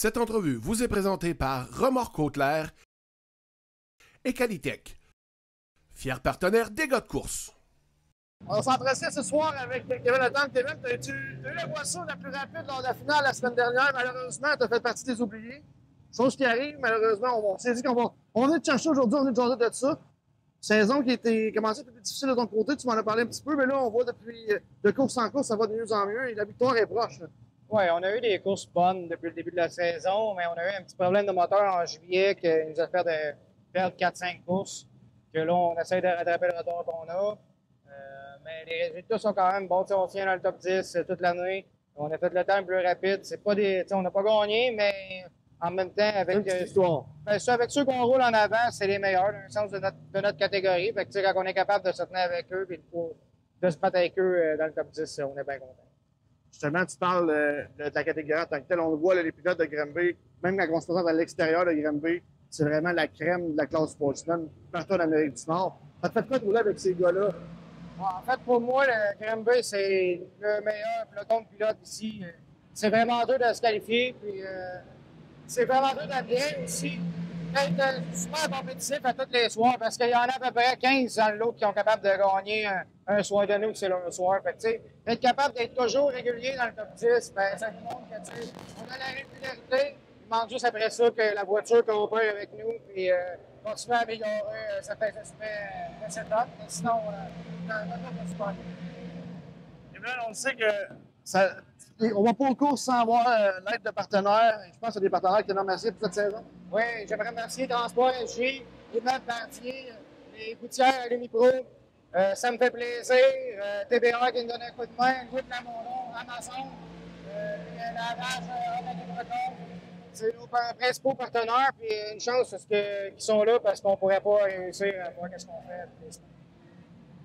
Cette entrevue vous est présentée par Remorque Côte-Lair et Qualitech, fiers partenaires des gars de course. On s'entretient ce soir avec Kevin Letendre. Kevin, tu as eu la voiture la plus rapide lors de la finale la semaine dernière. Malheureusement, tu as fait partie des oubliés. Chose qui arrive, malheureusement, on s'est dit on est de chercher aujourd'hui, on est de jaser de ça. Saison qui était commencée un peu plus difficile de ton côté, tu m'en as parlé un petit peu, mais là, on voit depuis de course en course, ça va de mieux en mieux et la victoire est proche. Oui, on a eu des courses bonnes depuis le début de la saison, mais on a eu un petit problème de moteur en juillet qui nous a fait de perdre 4-5 courses. Que là, on essaie de rattraper le retard qu'on a. Mais les résultats sont quand même bons. On tient dans le top 10 toute l'année. On a fait le temps le plus rapide. C'est pas on n'a pas gagné, mais en même temps, avec, avec ceux qu'on roule en avant, c'est les meilleurs, dans le sens de notre catégorie. Fait que, quand on est capable de se tenir avec eux et de se battre avec eux dans le top 10, on est bien content. Justement, tu parles de ta catégorie en tant que telle. On le voit, là, les pilotes de Granby, même quand on se présente à l'extérieur de Granby, c'est vraiment la crème de la classe sportsman partout en Amérique du Nord. Ça te fait quoi de rouler avec ces gars-là? En fait, pour moi, le Granby, c'est le meilleur peloton de pilote ici. C'est vraiment dur de se qualifier, puis c'est vraiment dur d'être bien aussi. D'être super compétitif à tous les soirs, parce qu'il y en a à peu près 15 dans le lot qui sont capables de gagner un soir donné ou que c'est leur soir. Fait que, être capable d'être toujours régulier dans le top 10, ben, ça nous montre que on a la régularité. Il manque juste après ça que la voiture coopère avec nous et continue à améliorer cet aspect de setup. Mais sinon, on super bien. Et bien, on sait que on va pas aux courses sans avoir l'aide de partenaires. Je pense que c'est des partenaires qui te remercient pour cette saison. Oui, j'aimerais remercier Transport SG, Immeuble Bantier, les gouttières, les micros. Ça me fait plaisir. TBA qui nous donne un coup de main, Louis Lamondon, Amazon, Lavage, c'est nos principaux partenaires. Puis une chance qu'ils sont là parce qu'on ne pourrait pas réussir à voir ce qu'on fait.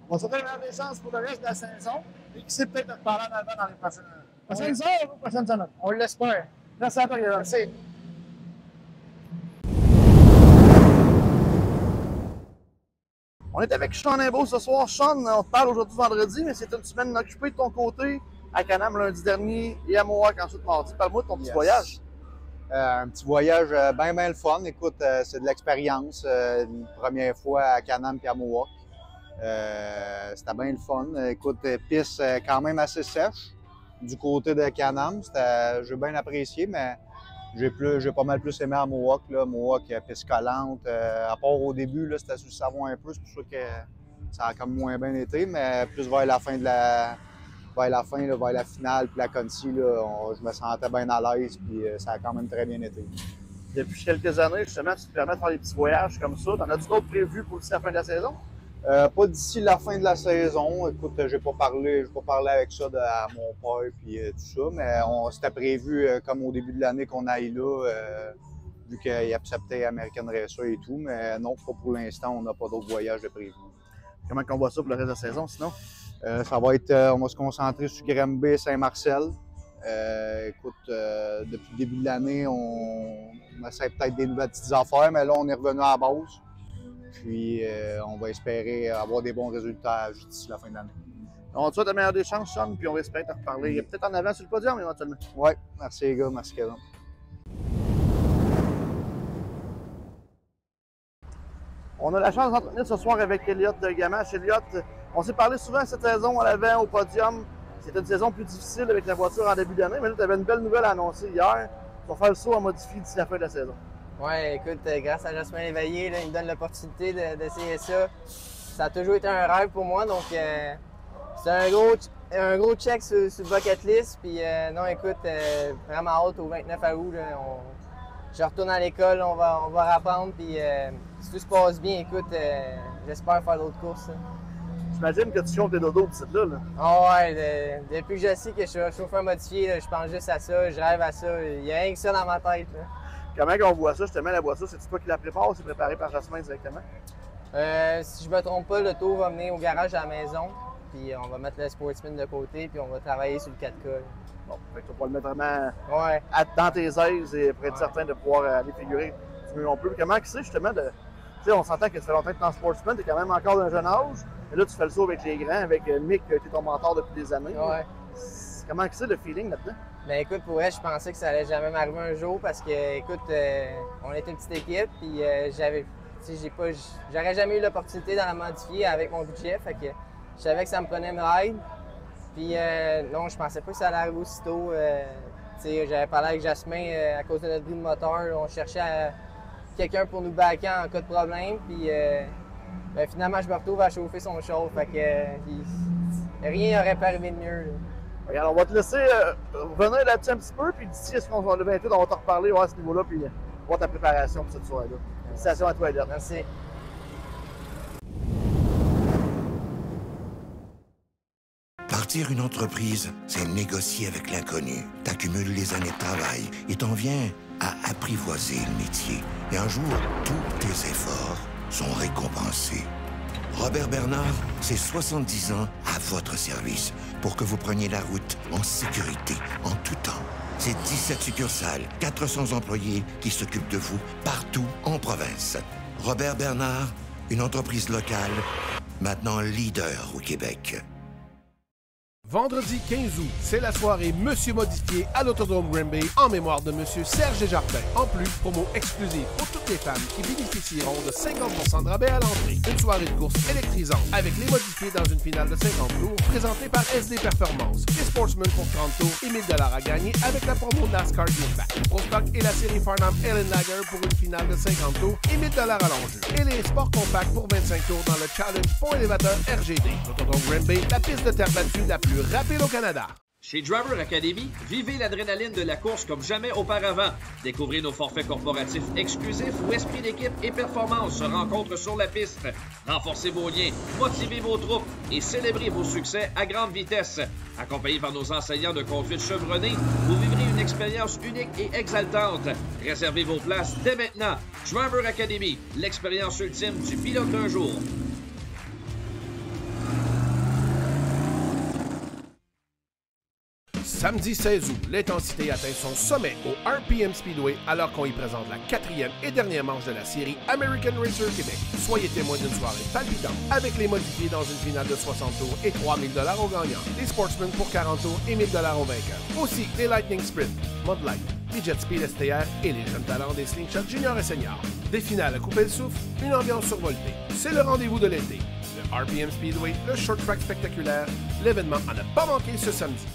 On va souhaiter des chances pour le reste de la saison. Et qui sait peut-être reparler en avant dans les prochaines heures ou prochaines semaines. On l'espère. Merci à toi, Guillaume. Merci. On est avec Sean Imbeau ce soir. Sean, on te parle aujourd'hui vendredi, mais c'est une semaine occupée de ton côté à Can-Am lundi dernier et à Mohawk ensuite mardi. Parle-moi de ton petit voyage. Un petit voyage bien le fun. Écoute, c'est de l'expérience. Une première fois à Can-Am et à Mohawk. C'était bien le fun. Écoute, piste quand même assez sèche du côté de Can-Am. J'ai bien apprécié, mais j'ai pas mal plus aimé à Mohawk. Mohawk, piste collante. À part au début, c'était sous le savon un peu. C'est pour ça que ça a comme moins bien été, mais plus vers la fin vers la finale, puis la Conti, je me sentais bien à l'aise, puis ça a quand même très bien été. Depuis quelques années, justement, tu te permets de faire des petits voyages comme ça. T'en as-tu d'autres prévus pour d'ici la fin de la saison? Pas d'ici la fin de la saison. Écoute, j'ai pas parlé avec ça à mon père puis tout ça, mais c'était prévu comme au début de l'année qu'on aille là, vu qu'il acceptait American Racer et tout, mais non, pas pour l'instant, on n'a pas d'autres voyages de prévu. Comment on voit ça pour le reste de la saison, sinon? Ça va être, on va se concentrer sur Granby, Saint-Marcel. Écoute, depuis le début de l'année, on essaie peut-être des nouvelles petites affaires, mais là, on est revenu à la base. Puis, on va espérer avoir des bons résultats d'ici la fin de l'année. On te souhaite la meilleure des chances, Sean, puis on va espérer te reparler peut-être en avant sur le podium éventuellement. Oui, merci les gars, merci Kevin. On a la chance d'entretenir ce soir avec Elliott Gamache. Elliott, on s'est parlé souvent cette saison à l'avant au podium. C'était une saison plus difficile avec la voiture en début d'année, mais là, tu avais une belle nouvelle à annoncer hier. Tu vas faire le saut en modifié d'ici la fin de la saison. Oui, écoute, grâce à Jasmin Léveillé, il me donne l'opportunité d'essayer ça. Ça a toujours été un rêve pour moi, donc c'est un gros check sur le bucket list. Puis non, écoute, vraiment hâte au 29 août. Je retourne à l'école, on va reprendre, puis si tout se passe bien, écoute, j'espère faire d'autres courses. J'imagine que tu chions tes dodos d'ici là. Oh ouais, depuis que je sais que je suis chauffeur modifié, là, je pense juste à ça, je rêve à ça. Il n'y a rien que ça dans ma tête. Là. Comment on voit ça, justement, la voiture? C'est toi qui la prépares ou c'est préparé par Jasmin directement? Si je me trompe pas, le tour va venir au garage à la maison, puis on va mettre le Sportsman de côté, puis on va travailler sur le 4K. Là. Bon, fait que tu vas pas le mettre vraiment ouais. Dans tes aises et pour être certain de pouvoir aller figurer du mieux on peut. Comment tu sais justement de. Tu sais, on s'entend que ça fait longtemps que tu es en Sportsman, tu es quand même encore d'un jeune âge, mais là tu fais le saut avec les grands, avec Mick qui a été ton mentor depuis des années. Ouais. Comment c'est le feeling là-dedans? Ben écoute, pour vrai, je pensais que ça allait jamais m'arriver un jour parce que, écoute, on était une petite équipe, puis j'aurais jamais eu l'opportunité d'en modifier avec mon budget, fait que je savais que ça me prenait une ride. Puis non, je pensais pas que ça allait arriver aussitôt. J'avais parlé avec Jasmin à cause de notre bruit de moteur, on cherchait quelqu'un pour nous backer en cas de problème, puis finalement, je me retrouve à chauffer son chauffe, fait que rien n'aurait pas arrivé de mieux. Là. Regarde, on va te laisser revenir là-dessus un petit peu, puis d'ici à ce qu'on va le 28, on va te reparler à ce niveau-là, puis voir ta préparation pour cette soirée-là. Félicitations à toi, Elliot. Merci. Partir une entreprise, c'est négocier avec l'inconnu. T'accumules les années de travail et t'en viens à apprivoiser le métier. Et un jour, tous tes efforts sont récompensés. Robert Bernard, c'est 70 ans à votre service pour que vous preniez la route en sécurité, en tout temps. C'est 17 succursales, 400 employés qui s'occupent de vous partout en province. Robert Bernard, une entreprise locale, maintenant leader au Québec. Vendredi 15 août, c'est la soirée Monsieur Modifié à l'Autodrome Granby en mémoire de Monsieur Serge Desjardins. En plus, promo exclusive pour toutes les femmes qui bénéficieront de 50% de rabais à l'entrée. Une soirée de course électrisante avec les modifiés dans une finale de 50 tours présentée par SD Performance. Les Sportsmen pour 30 tours et 1000 $ à gagner avec la promo NASCAR Giveback. Pro Stock et la série Farnham Ellen Lager pour une finale de 50 tours et 1000 $ à l'enjeu. Et les Sports Compact pour 25 tours dans le Challenge Pont Élévateur RGD. L'Autodrome Granby, la piste de terre battue la plus rapide au Canada. Chez Driver Academy, vivez l'adrénaline de la course comme jamais auparavant. Découvrez nos forfaits corporatifs exclusifs où esprit d'équipe et performance se rencontrent sur la piste. Renforcez vos liens, motivez vos troupes et célébrez vos succès à grande vitesse. Accompagnés par nos enseignants de conduite chevronnés, vous vivrez une expérience unique et exaltante. Réservez vos places dès maintenant. Driver Academy, l'expérience ultime du pilote d'un jour. Samedi 16 août, l'intensité atteint son sommet au RPM Speedway alors qu'on y présente la 4e et dernière manche de la série American Racer Québec. Soyez témoins d'une soirée palpitante avec les modifiés dans une finale de 60 tours et 3000 $ aux gagnants. Les Sportsmen pour 40 tours et 1000 $ aux vainqueurs. Aussi, les Lightning Sprint, Mud Light, les Jet Speed STR et les jeunes talents des Slingshot Junior et Senior. Des finales à couper le souffle, une ambiance survoltée. C'est le rendez-vous de l'été. Le RPM Speedway, le short track spectaculaire, l'événement à ne pas manquer ce samedi.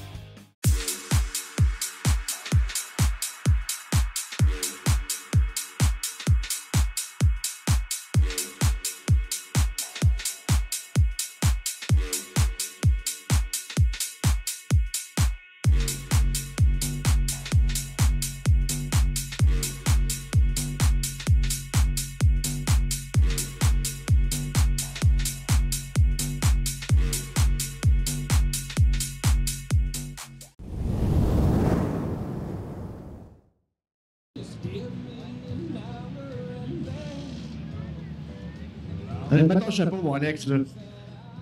Mettons le chapeau, mon Alex, là.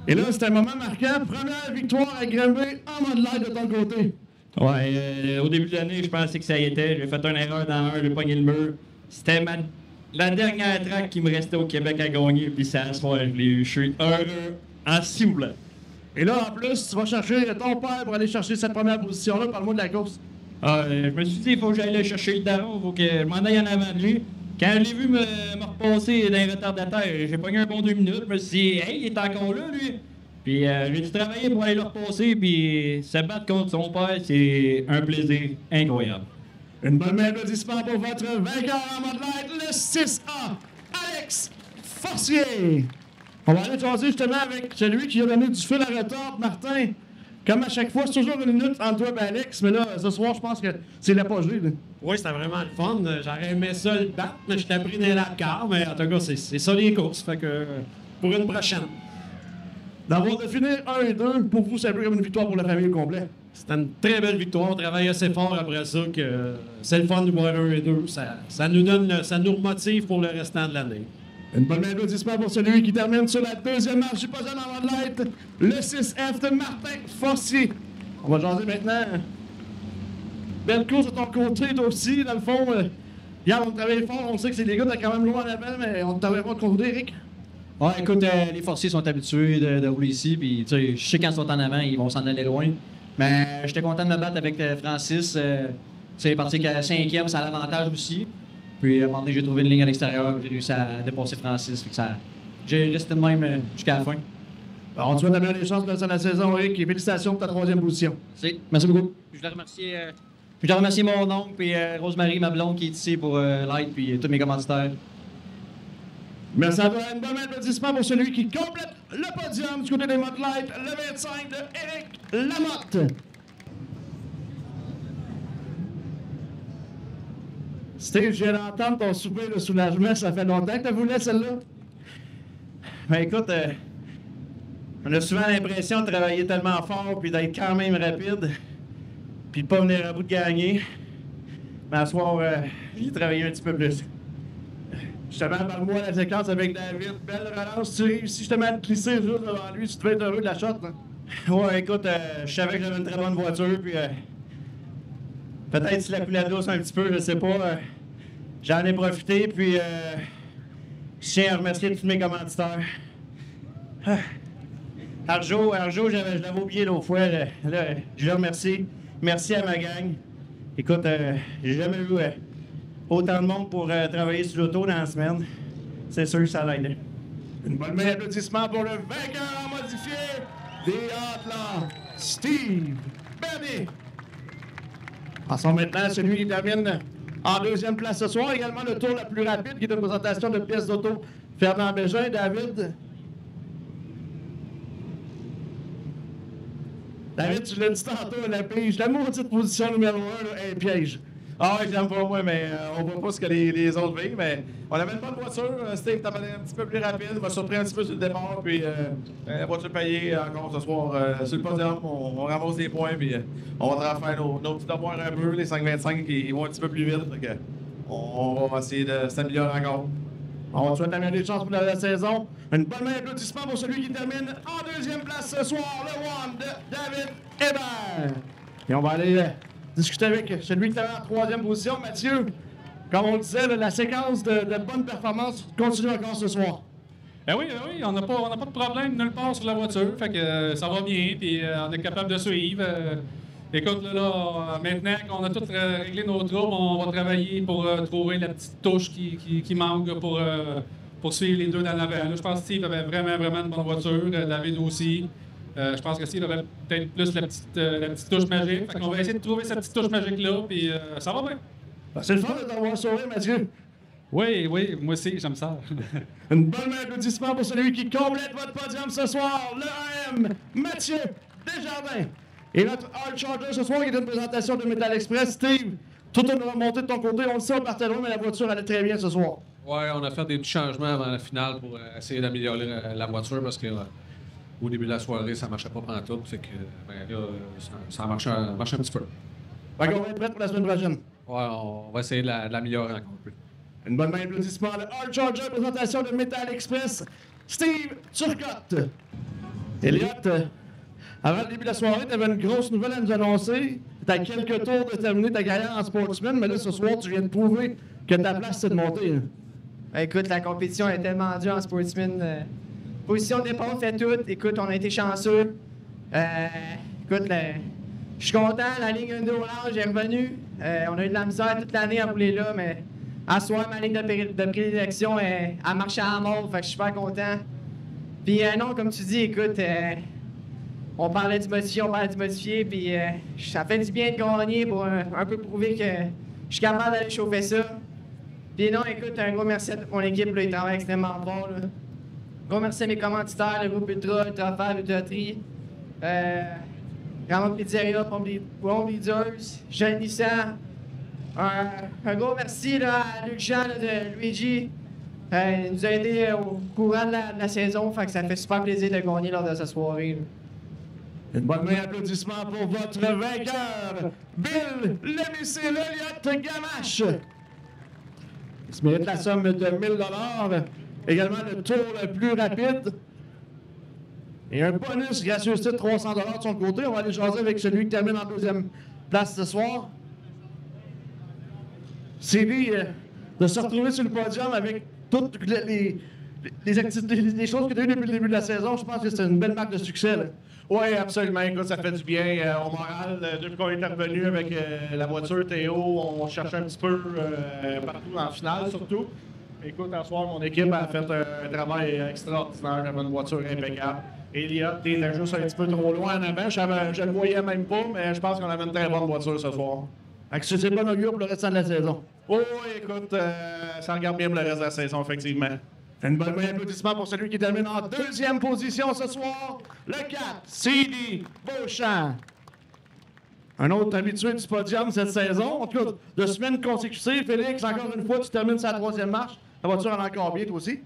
Et là, c'était un moment marquant. Première victoire à Granby en mode light de ton côté. Ouais, au début de l'année, je pensais que ça y était. J'ai fait une erreur dans un, j'ai pogné le mur. C'était la dernière track qui me restait au Québec à gagner, puis ça, ce soir, je l'ai eu. Je suis heureux en cible. Et là, en plus, tu vas chercher ton père pour aller chercher cette première position-là. Parle-moi de la course. Je me suis dit, il faut que j'aille aller chercher le daron, il faut que je m'en aille en avant de lui. Quand je l'ai vu me repasser dans les retardataires, j'ai pogné un bon 2 minutes. Je me suis dit, hey, il est encore là, lui. Puis j'ai dû travailler pour aller le repasser, puis se battre contre son père, c'est un plaisir incroyable. Une bonne main d'applaudissement pour votre vainqueur en mode light, le 6A, Alex Forcier. On va aller jaser justement avec celui qui a donné du fil à retordre, Martin. Comme à chaque fois, c'est toujours une minute entre toi et Alex, mais là, ce soir, je pense que c'est l'apogée. Oui, c'était vraiment le fun. J'aurais aimé ça le battre, mais j'étais pris dans la car. Mais en tout cas, c'est ça les courses. Fait que pour une prochaine. D'avoir de finir 1 et 2, pour vous, c'est un peu comme une victoire pour la famille au complet. C'était une très belle victoire. On travaille assez fort après ça que c'est le fun de voir 1 et 2. Ça nous remotive pour le restant de l'année. Une bonne main d'applaudissement pour celui qui termine sur la deuxième marche du podium en mode light, le 6F de Martin Forcier. On va jaser maintenant. Belle course de ton côté, toi aussi, dans le fond. Hier, on travaille fort, on sait que c'est les gars qui sont quand même loin en avant, mais on travaille pas de côté, Eric. Ouais, écoute, les Forciers sont habitués de rouler ici, puis tu sais, je sais quand ils sont en avant, ils vont s'en aller loin. Mais j'étais content de me battre avec Francis. C'est parti qu'à 5e, ça a l'avantage aussi. Puis à un moment donné, j'ai trouvé une ligne à l'extérieur, j'ai réussi à dépasser Francis. Fait que j'ai resté de même jusqu'à la fin. On te souhaite la meilleure des chances de la saison, Rick, et félicitations pour ta 3e position. Merci beaucoup. Je voulais remercier mon oncle et Rosemary, ma blonde, qui est ici pour l'aide, puis tous mes commanditaires. Merci à toi. Un bon applaudissement pour celui qui complète le podium du côté des Mott Light, le 25 de Éric Lamotte. Steve, je viens d'entendre ton soupir de soulagement. Ça fait longtemps que tu voulais celle-là? Ben écoute, on a souvent l'impression de travailler tellement fort puis d'être quand même rapide, puis de pas venir à bout de gagner. Mais à ce soir, j'ai travaillé un petit peu plus. Justement, parle-moi la séquence avec David. Belle relance. Tu réussis justement à te glisser juste devant lui. Tu devais être heureux de la shot, hein? Ouais, écoute, je savais que j'avais une très bonne voiture, puis peut-être si la coulait douce un petit peu, je sais pas. J'en ai profité, puis je tiens à remercier tous mes commanditaires. Arjo, je l'avais oublié l'autre fois. Là, je le remercie. Merci à ma gang. Écoute, j'ai jamais eu autant de monde pour travailler sur l'auto dans la semaine. C'est sûr que ça l'aide. Une bonne main d'applaudissement pour le vainqueur en modifié des Outlaws, Steve Benny. Passons maintenant à celui qui termine en 2e place ce soir. Également le tour la plus rapide qui est une présentation de pièces d'auto. Fernand Bégin, David. David, tu l'as dit tantôt, la pige. La maudite position numéro 1 est un piège. Ah oui, je l'aime pas moi, mais on voit pas ce que les autres vivent, mais on avait une bonne voiture. Steve t'as un petit peu plus rapide, m'a surpris un petit peu sur le départ, puis la voiture payée encore ce soir sur le podium. On ramasse des points, puis on va faire nos petits devoirs un peu, les 5,25 qui vont un petit peu plus vite. Donc, on va essayer de s'améliorer encore. On te souhaite la meilleure des chances pour la saison. Une bonne main d'applaudissement pour celui qui termine en 2e place ce soir, le one de David Hébert. Et on va aller discuter avec celui qui était en 3e position, Mathieu. Comme on le disait, la séquence de bonnes performances continue encore ce soir. Oui, on n'a pas de problème nulle part sur la voiture. Fait que ça va bien, puis on est capable de suivre. Écoute, là, maintenant qu'on a tout réglé nos troubles, on va travailler pour trouver la petite touche qui manque pour suivre les deux dans l'avant. Je pense que Steve avait vraiment une bonne voiture, David aussi. Je pense que Steve avait peut-être plus la petite touche magique. Fait qu'on va essayer de trouver cette petite touche magique-là, puis ça va bien. C'est le fun de t'avoir sauvé, Mathieu. Oui, moi aussi, j'aime ça. Une bonne main d'applaudissement pour celui qui complète votre podium ce soir, le AM, Mathieu Desjardins. Et notre Hard Charger ce soir, qui est une présentation de Metal Express. Steve, toute une remontée de ton côté. On le sait, on partait loin, mais la voiture allait très bien ce soir. Ouais, on a fait des petits changements avant la finale pour essayer d'améliorer la voiture parce que au début de la soirée, ça marchait pas pantoute. Fait que là, ça marche un petit peu. Fait qu'on va être prêt pour la semaine prochaine. Ouais, on va essayer de l'améliorer encore un peu. Une bonne main d'applaudissement. Le Hard Charger, présentation de Metal Express. Steve Turcotte. Elliott, avant le début de la soirée, tu avais une grosse nouvelle à nous annoncer. Tu as quelques tours de terminer ta carrière en sportsman, mais là, ce soir, tu viens de prouver que ta place, c'est de monter. Ben, écoute, la compétition est tellement dure en sportsman. Position de départ, fait tout. Écoute, on a été chanceux. Écoute, je suis content. La ligne 1-2 orange est revenue. On a eu de la misère toute l'année à rouler là, mais à ce soir, ma ligne de prédilection, elle marchait à mort. Fait que je suis super content. Puis non, comme tu dis, écoute, on parlait du modifié, puis ça fait du bien de gagner pour un peu prouver que je suis capable d'aller chauffer ça. Puis non, écoute, un gros merci à toute mon équipe, là, ils travaillent extrêmement fort. Là. Gros merci à mes commanditaires, le groupe Ultra, Ultrafab, Ultratri, Ramon Pizzeria, Pompe Leaders, Jeanne Nissan. Un gros merci là, à Luc Jean là, de Luigi. Il nous a aidés au courant de la saison, fait que ça fait super plaisir de gagner lors de cette soirée. Là. Une bonne main d'applaudissement pour votre vainqueur, Bill Lemissé Elliott Gamache. Il se mérite la somme de 1 000 $. Également le tour le plus rapide. Et un bonus gracieuseté de 300 $ de son côté. On va aller jaser avec celui qui termine en 2e place ce soir. C'est lui de se retrouver sur le podium avec toutes les choses que tu as eues depuis le début de la saison, je pense que c'est une belle marque de succès. Oui, absolument. Écoute, ça fait du bien au moral. Depuis qu'on est revenu avec la voiture Théo, on cherchait un petit peu partout en finale, surtout. Écoute, en soir, mon équipe a fait un travail extraordinaire. J'avais une voiture impeccable. Elliott était juste un petit peu trop loin en avant. Je le voyais même pas, mais je pense qu'on avait une très bonne voiture ce soir. C'est bon augure pour le restant de la saison. Oui, écoute, ça regarde bien pour le reste de la saison, effectivement. Une bonne main d'applaudissement pour celui qui termine en deuxième position ce soir, le 4, CD Beauchamp. Un autre habitué du podium cette saison. En tout cas, de semaines consécutives, Félix, encore une fois, tu termines sa troisième marche. La voiture en a encore bien, toi aussi?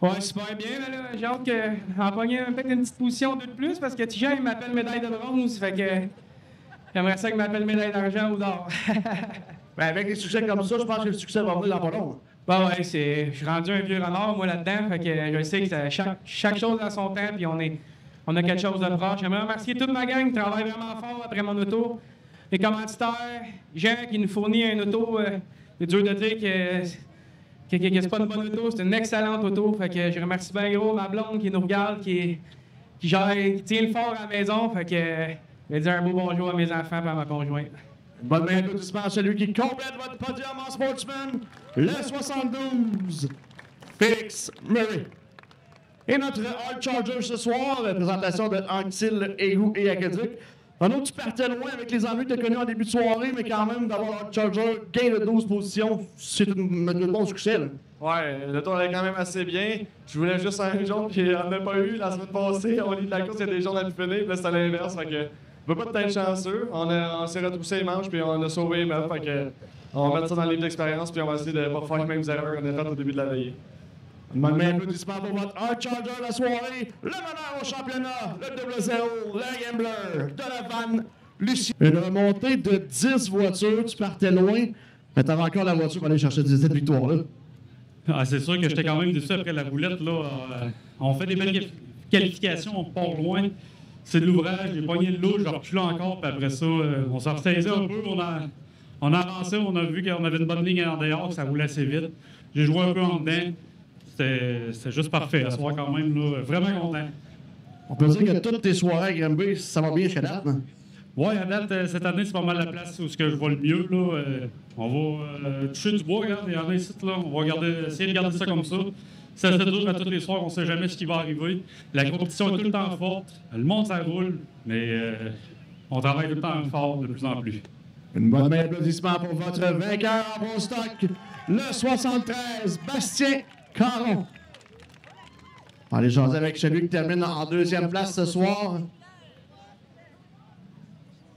Ouais, super bien. Là. J'ai hâte d'en pogner peut-être une petite position de plus parce que Tijan, il m'appelle médaille de bronze. Fait que j'aimerais ça qu'il m'appelle médaille d'argent ou d'or. Ben, avec des succès comme ça, je pense que le succès va venir dans pas long. Ben ouais, je suis rendu un vieux renard, moi, là-dedans. Fait que je sais que chaque chose a son temps, puis on a quelque chose de proche. J'aimerais remercier toute ma gang qui travaille vraiment fort après mon auto. Les commanditaires, Jean qui nous fournit une auto, c'est dur de dire que c'est pas une bonne auto, c'est une excellente auto. Fait que je remercie bien gros ma blonde qui nous regarde, qui tient le fort à la maison. Fait que je vais dire un beau bonjour à mes enfants et à ma conjointe. Une bonne main d'applaudissement à celui qui complète votre podium en sportsman, le 72, Félix Murray. Et notre Hard Charger ce soir, la présentation de Anctil, Égout et Aqueduc. Un autre, tu partais loin avec les ennuis que tu as connus en début de soirée, mais quand même, d'avoir Hard Charger, gain de 12 positions, c'est un bon succès. Là. Ouais, le tour est quand même assez bien. Je voulais juste un jaune, puis on n'a pas eu la semaine passée. Au lit de la course, il y a des jaunes à le finir, puis là, c'est à l'inverse. Fait que, on peut pas être chanceux. On s'est retroussé les manches, puis on a sauvé les meufs. Fait que, on va mettre ça dans le livre d'expérience, puis on va essayer de ne pas faire les mêmes erreurs qu'on a faites au début de la veillée. Une bonne main d'applaudissement pour votre Hard Charger de la soirée, le meneur au championnat, le 0-0, le Gambler, Donovan Lucie. Une remontée de 10 voitures, tu partais loin, mais t'avais encore la voiture pour aller chercher cette victoire-là. Ah, c'est sûr que j'étais quand même déçu après la roulette. Là. On fait des belles qualifications, on part loin. C'est de l'ouvrage, j'ai pogné le lot, je recule encore, puis après ça, on s'en ressaisait un peu, on a avancé, on a vu qu'on avait une bonne ligne en dehors, ça roulait assez vite. J'ai joué un peu en dedans. C'était juste parfait. À ce soir, quand même, là, vraiment content. On peut dire que toutes tes soirées à Granby, ça va bien chez date, hein? Oui, à date, cette année, c'est pas mal la place où je vois le mieux. Là. On va toucher du bois, regarde, il y en a ici, là. On va essayer de garder ça comme ça. Ça se dur à tous les soirs, on sait jamais ce qui va arriver. La compétition est tout le temps forte. Le monde, ça roule, mais on travaille tout le temps fort, de plus en plus. Une bonne main d'applaudissement pour votre vainqueur en bon stock, le 73, Bastien Caron. On va aller jaser avec celui qui termine en deuxième place ce soir.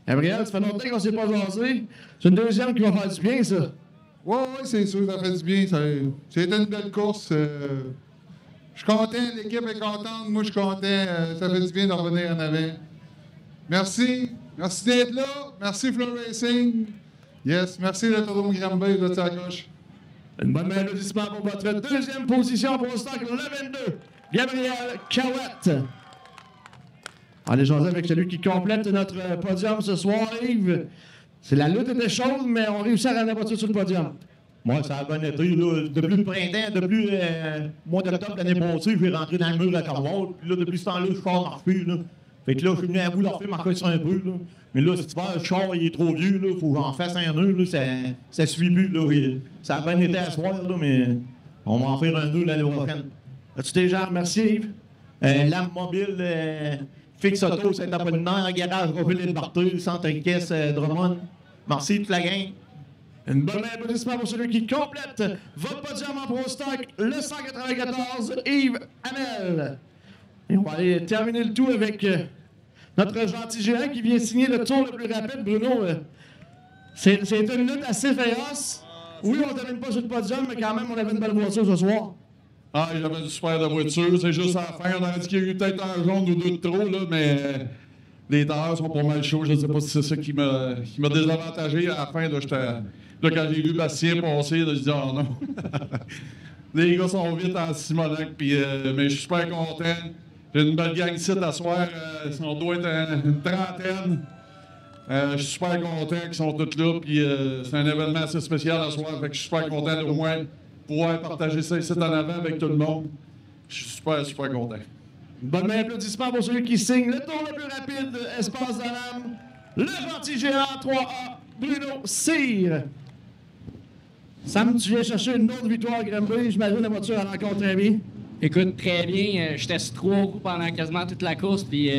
Gabriel, ça fait longtemps qu'on ne s'est pas jasé. C'est une deuxième qui va faire du bien, ça. Oui, c'est sûr, ça fait du bien. C'était une belle course. Je suis content, l'équipe est contente. Moi, je suis content. Ça fait du bien de revenir en avant. Merci. Merci d'être là. Merci, Flow Racing. Yes, merci, l'Autodrome Granby de sa gauche. Une bonne main d'applaudissement pour votre deuxième position pour le stock, le 22, Gabriel Cahouette. Allez jaser avec celui qui complète notre podium ce soir, Yves. C'est la lutte était chaude, mais on réussit à ramener la voiture sur le podium. Moi, ça a bien été. Là, depuis le printemps, depuis le mois d'octobre l'année passée, je vais rentrer dans le mur de la Cornwall. Puis là, depuis ce temps-là, je pars en refus. Fait que là, je suis venu à bout de refaire marquer sur un peu. Là. Mais là, cet hiver, le char, il est trop vieux. Il faut que j'en fasse un nœud. Là. Ça suit plus. Là. Ça a bien été à soir, là, mais on va en faire un nœud l'année prochaine. As-tu déjà remercié, Yves? Lame mobile, fixe auto, Saint-Apollinaire, garage Robille et Barthel, centre caisse Drummond. Merci toute la gang. Une bonne applaudissement pour celui qui complète votre podium en Pro Stock, le 194, Yves Hamel. Et on va aller terminer le tout avec notre gentil géant qui vient signer le tour le plus rapide, Bruno. C'est une lutte assez féroce. Oui, on ne termine pas sur le podium, mais quand même, on avait une belle voiture ce soir. Ah, j'avais une super de voiture. C'est juste à la fin. On a dit qu'il y a eu peut-être un jaune ou deux de trop, là, mais les tailleurs sont pas mal chauds. Je ne sais pas si c'est ça qui m'a désavantagé à la fin. Là, quand j'ai vu Bastien passer, là, je dis oh non. Les gars sont vite en Simonac, puis mais je suis super content. J'ai une belle gang ici à soir. On doit être une trentaine. Je suis super content qu'ils sont tous là, puis c'est un événement assez spécial à soir. Fait que je suis super content au moins pouvoir partager ça ici en avant avec tout le monde. je suis super, super content. Bonne main applaudissement pour celui qui signe le tour le plus rapide, Espace Donham, le gentil géant 3A, Bruno Cyr. Sam, tu viens chercher une autre victoire Granby, j'imagine la voiture elle encore très bien. Écoute, très bien. J'étais sur 3 roues pendant quasiment toute la course, puis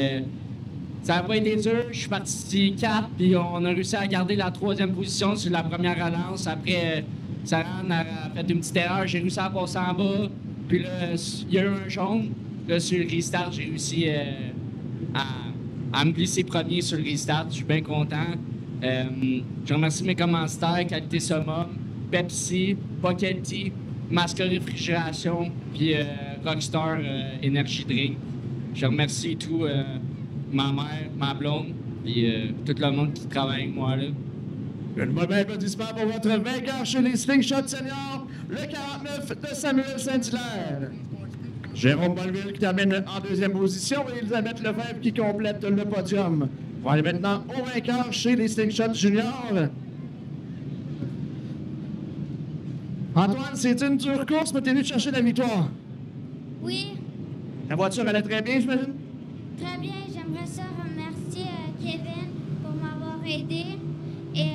ça n'a pas été dur. Je suis parti 4, puis on a réussi à garder la 3e position sur la première relance. Après, Saran a fait une petite erreur, j'ai réussi à passer en bas. Puis là, il y a eu un jaune. Là, sur le restart, j'ai réussi à me glisser premier sur le restart. Je suis bien content. Je remercie mes commanditaires, Qualité Summum, Pepsi, Pocket, Masca Réfrigération, puis Rockstar Energy Drink. Je remercie tout ma mère, ma blonde, puis tout le monde qui travaille avec moi là. Un mauvais applaudissement pour votre vainqueur chez les Slingshot Seniors, le 49 de Samuel Saint-Hilaire. Jérôme Bonneville qui termine en 2e position et Elisabeth Lefebvre qui complète le podium. On va aller maintenant au vainqueur chez les Slingshot Juniors. Antoine, c'est une dure course, mais t'es venu chercher la victoire. Oui. La voiture allait très bien, j'imagine? Très bien. J'aimerais ça remercier Kevin pour m'avoir aidé et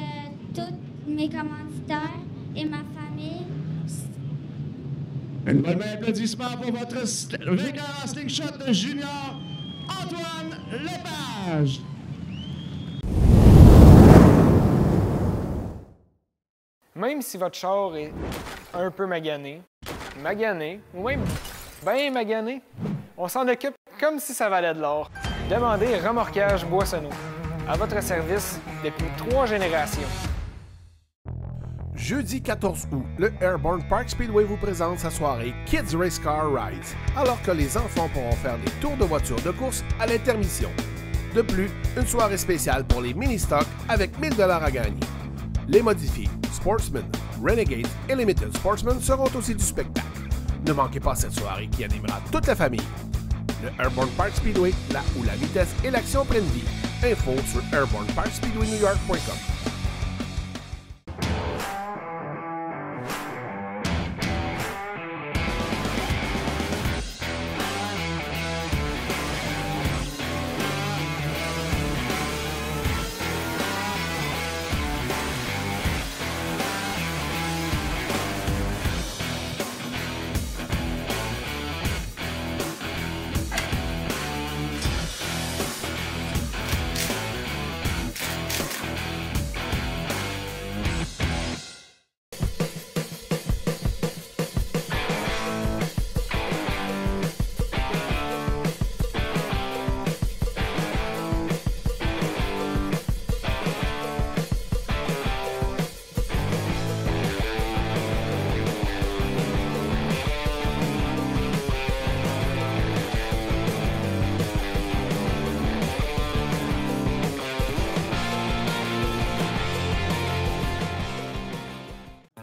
tous mes commanditaires et ma famille. Un bon applaudissement pour votre vainqueur en Slingshot Junior, Antoine Lepage. Même si votre char est un peu magané, ou même bien magané, on s'en occupe comme si ça valait de l'or. Demandez Remorquage Boissonneau. À votre service depuis 3 générations. Jeudi 14 août, le Airborne Park Speedway vous présente sa soirée Kids Race Car Rides, alors que les enfants pourront faire des tours de voitures de course à l'intermission. De plus, une soirée spéciale pour les mini-stocks avec 1000 $ à gagner. Les modifiés Sportsman, Renegade et Limited Sportsman seront aussi du spectacle. Ne manquez pas cette soirée qui animera toute la famille. Le Airborne Park Speedway, là où la vitesse et l'action prennent vie. Info sur airborneparkspeedwaynewyork.com.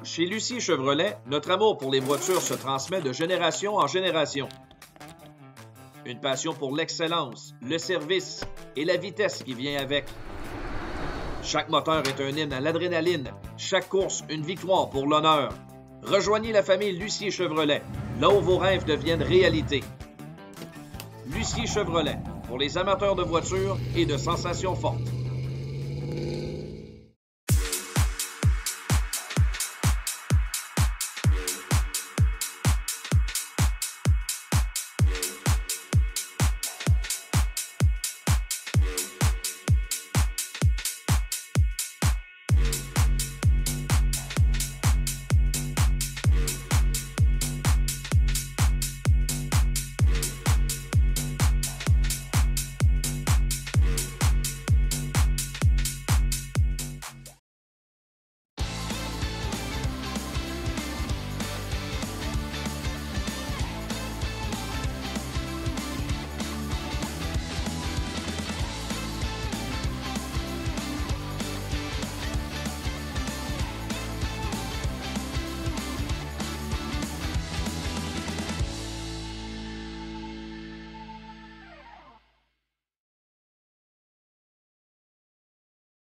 Chez Lucie Chevrolet, notre amour pour les voitures se transmet de génération en génération. Une passion pour l'excellence, le service et la vitesse qui vient avec. Chaque moteur est un hymne à l'adrénaline, chaque course une victoire pour l'honneur. Rejoignez la famille Lucie Chevrolet, là où vos rêves deviennent réalité. Lucie Chevrolet, pour les amateurs de voitures et de sensations fortes.